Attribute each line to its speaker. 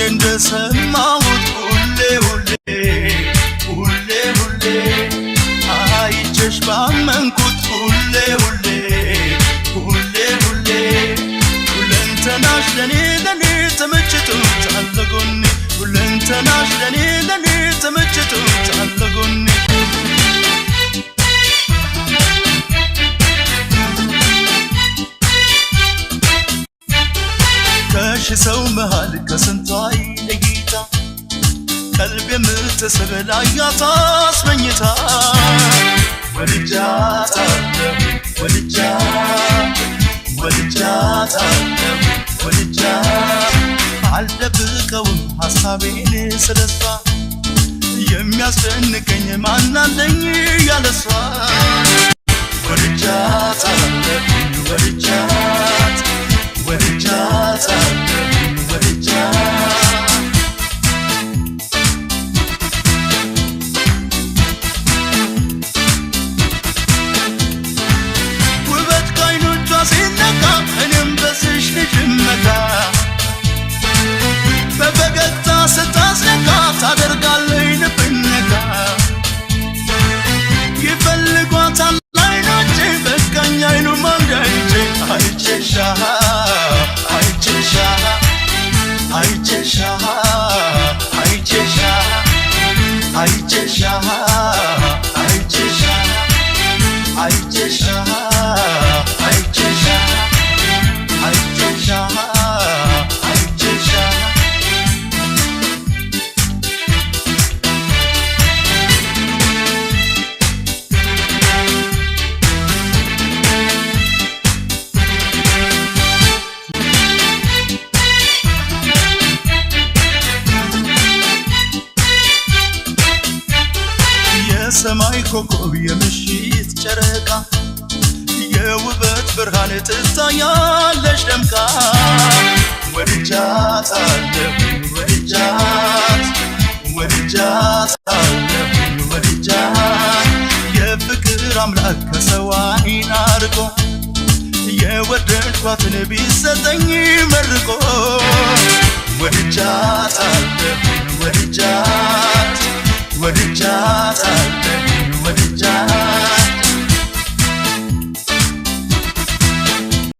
Speaker 1: እንደሰማሁት ሁሌ አይቼሽ ባመንኩት ሁሌ ሁለንተናሽ ለኔ ተመችቶታል ጎኔ ሁለንተናሽ ለኔ ተመችቶታል ጎኔ ከሽሰው መሃል ከስንቷይ ለጌታ ቀልብ የምትስብላያታ አስመኝታ ወልጃ አልደብቀውም ሐሳቤን ስለሷ የሚያስደንቀኝ ማናለኝ ያለሷ ወልጃት ውበት ከዓይኖቿ ሲነካ እኔም በስሽ ልጅመካ በፈገግታ ስታስነካ ታደርጋለች ልብነካ ይፈልጓታል አይኖቼ በቃኝ አይኑ ማንዳይቼ የሰማይ ኮከብ የምሽት ጨረቃ የውበት ብርሃን ትታያለሽ ደምቃ ወድጃት የፍቅር አምላክ ከሰው ዓይን አርቆ የወደድኳትን ቢሰጠኝ መርቆ ወድጃት ወድጃት